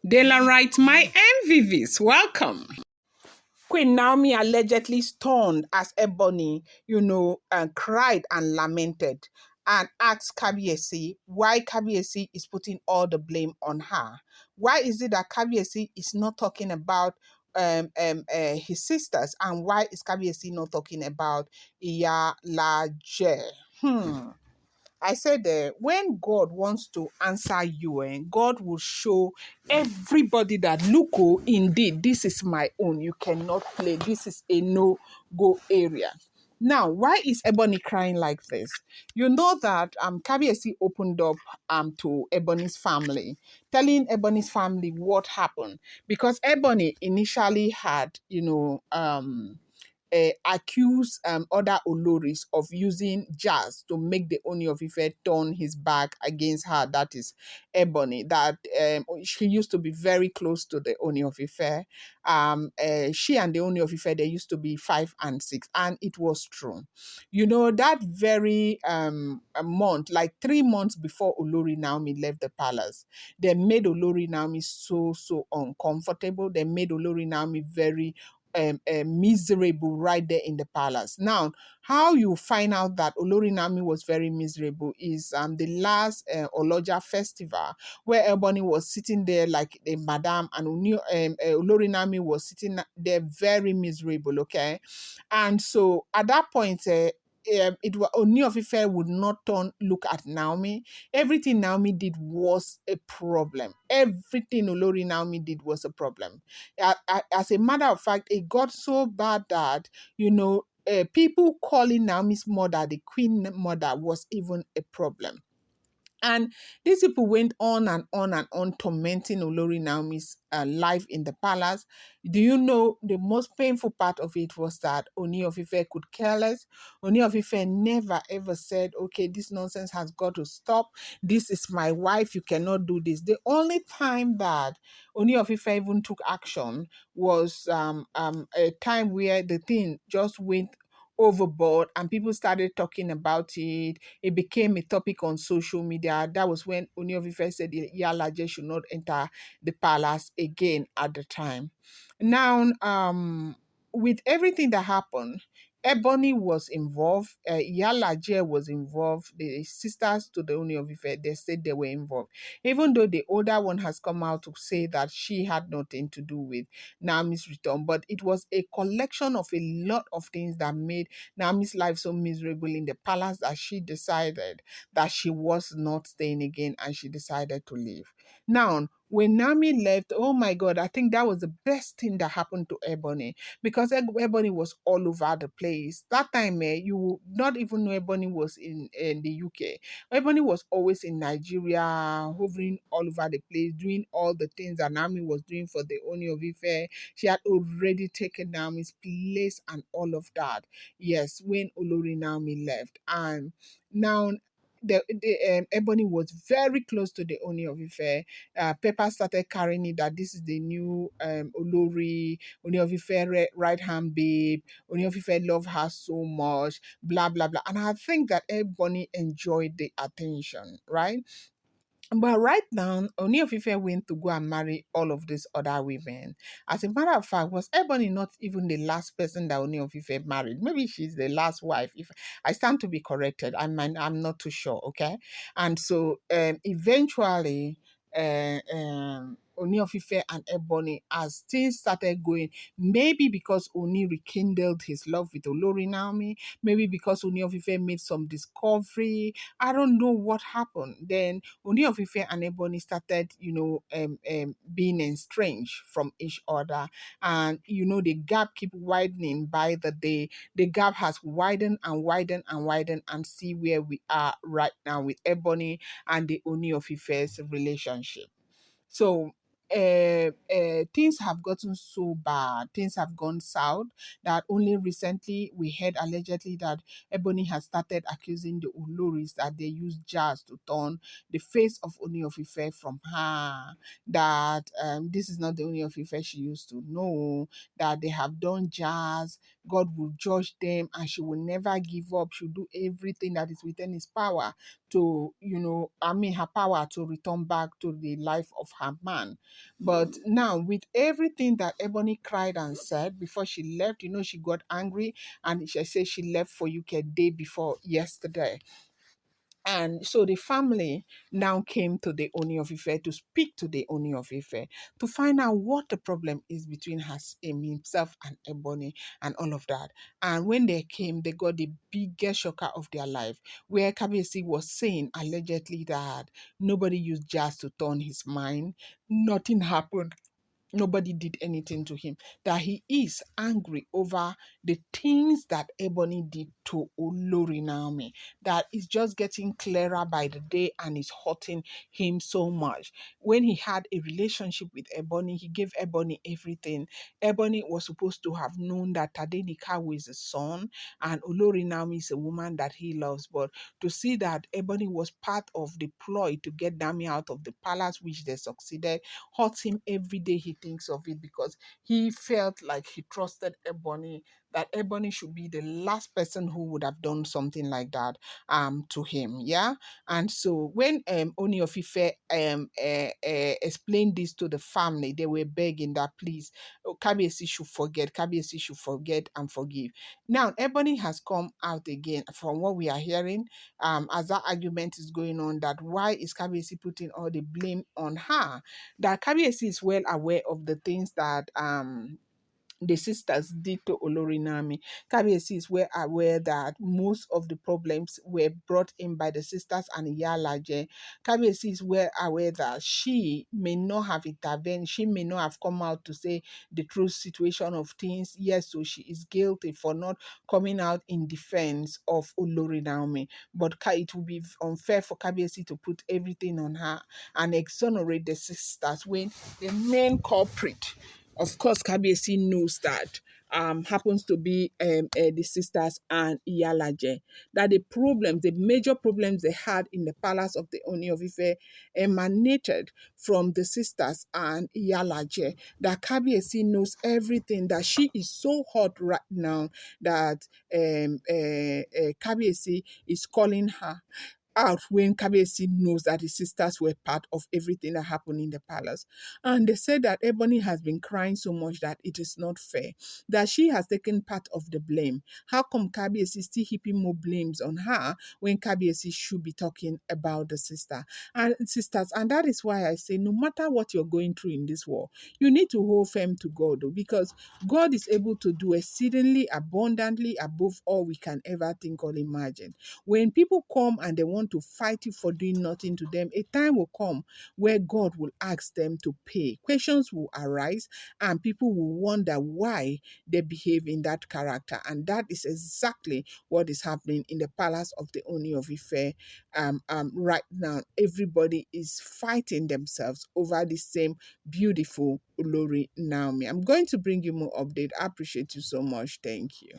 Daylight, my MVVs, welcome. Queen Naomi allegedly stormed as Ebony, cried and lamented and asked Kabiesi why Kabiesi is putting all the blame on her. Why is it that Kabiesi is not talking about his sisters, and why is Kabiesi not talking about Iyalaje? I said, when God wants to answer you, God will show everybody that, look, oh, indeed, this is my own. You cannot play. This is a no-go area. Now, why is Ebony crying like this? You know that Kabiesi opened up to Ebony's family, telling Ebony's family what happened. Because Ebony initially had, accuse other Oloris of using jazz to make the Ooni of Ife turn his back against her. That is Ebony. That she used to be very close to the Ooni of Ife. She and the Ooni of Ife, they used to be 5 and 6, and it was true. You know, that very a month, like 3 months before Olori Naomi left the palace, they made Olori Naomi so uncomfortable. They made Olori Naomi very miserable right there in the palace. Now, how you find out that Olori Naomi was very miserable is the last Oloja festival, where Ebony was sitting there like a madam, and Olori Naomi was sitting there very miserable, okay? And so at that point, it was Ooni of Ife would not look at Naomi. Everything Naomi did was a problem. Everything Olori Naomi did was a problem. As a matter of fact, it got so bad that, people calling Naomi's mother the queen mother was even a problem. And these people went on and on and on tormenting Olori Naomi's life in the palace. Do you know the most painful part of it was that Ooni of Ife could care less? Ooni of Ife never ever said, okay, this nonsense has got to stop. This is my wife. You cannot do this. The only time that Ooni of Ife even took action was a time where the thing just went overboard and people started talking about it. It became a topic on social media. That was when Ooni of Ife said Iyalaje should not enter the palace again at the time. Now, with everything that happened, Ebony was involved, Iyalaje was involved, the sisters to the Ooni of Ife, they said they were involved. Even though the older one has come out to say that she had nothing to do with Naomi's return, but it was a collection of a lot of things that made Naomi's life so miserable in the palace that she decided that she was not staying again, and she decided to leave. Now, when Naomi left, oh my God, I think that was the best thing that happened to Ebony, because Ebony was all over the place. That time, you would not even know Ebony was in the UK. Ebony was always in Nigeria, hovering all over the place, doing all the things that Naomi was doing for the Ooni of Ife. She had already taken Naomi's place and all of that. Yes, when Olori Naomi left. And now the Ebony was very close to the Ooni of Ife. Pepper started carrying it that this is the new Ooni of Ife right hand babe. Ooni of Ife love her so much, blah blah blah. And I think that Ebony enjoyed the attention, right? But right now, Ooni of Ife went to go and marry all of these other women. As a matter of fact, was Ebony not even the last person that Ooni of Ife married? Maybe she's the last wife. If I stand to be corrected, I'm not too sure. Okay, and so eventually, Ooni of Ife and Ebony, as things started going, maybe because Ooni rekindled his love with Olori Naomi, maybe because Ooni of Ife made some discovery. I don't know what happened. Then Ooni of Ife and Ebony started, being estranged from each other. And, the gap keep widening by the day. The gap has widened and widened and widened, and see where we are right now with Ebony and the Ooni of Ife's relationship. So things have gotten so bad, things have gone south, that only recently we heard allegedly that Ebony has started accusing the Oloris that they use jazz to turn the face of Ooni of Ife from her, that this is not the Ooni of Ife she used to know, that they have done jazz, God will judge them, and she will never give up. She'll do everything that is within his power to, her power to return back to the life of her man. But now, with everything that Ebony cried and said before she left, she got angry and she said she left for UK day before yesterday. And so the family now came to the Ooni of Ife to speak to the Ooni of Ife to find out what the problem is between himself and Ebony and all of that. And when they came, they got the biggest shocker of their life, where Kabiyesi was saying allegedly that nobody used jazz to turn his mind, nothing happened, nobody did anything to him, that he is angry over the things that Ebony did to Olori Naomi, that is just getting clearer by the day and is hurting him so much. When he had a relationship with Ebony, he gave Ebony everything. Ebony was supposed to have known that Tadenikawo is a son and Olori Naomi is a woman that he loves, but to see that Ebony was part of the ploy to get Dami out of the palace, which they succeeded, hurts him every day he thinks of it, because he felt like he trusted Ebony, that Ebony should be the last person who would have done something like that to him. Yeah. And so when Ooni of Ife explained this to the family, they were begging that please, Kabiyesi should forget and forgive. Now Ebony has come out again, from what we are hearing, as that argument is going on, that why is Kabiyesi putting all the blame on her, that Kabiyesi is well aware of the things that the sisters did to Olori Naomi. Kabiyesi is well aware that most of the problems were brought in by the sisters and Iyalaje. Kabiyesi is well aware that she may not have intervened, she may not have come out to say the true situation of things. Yes, so she is guilty for not coming out in defense of Olori Naomi. But it would be unfair for Kabiyesi to put everything on her and exonerate the sisters when the main culprit, of course, Kabiyesi knows that happens to be the sisters and Iyalaje. That the major problems they had in the palace of the Ooni of Ife emanated from the sisters and Iyalaje. That Kabiyesi knows everything, that she is so hot right now that Kabiyesi is calling her out when Kabiyesi knows that his sisters were part of everything that happened in the palace. And they said that Ebony has been crying so much that it is not fair, that she has taken part of the blame. How come Kabiyesi is still heaping more blames on her when Kabiyesi should be talking about the sisters? And that is why I say, no matter what you're going through in this world, you need to hold firm to God, because God is able to do exceedingly abundantly above all we can ever think or imagine. When people come and they want to fight you for doing nothing to them, a time will come where God will ask them to pay. Questions will arise and people will wonder why they behave in that character. And that is exactly what is happening in the palace of the Ooni of Ife right now. Everybody is fighting themselves over the same beautiful Olori Naomi. I'm going to bring you more update. I appreciate you so much. Thank you.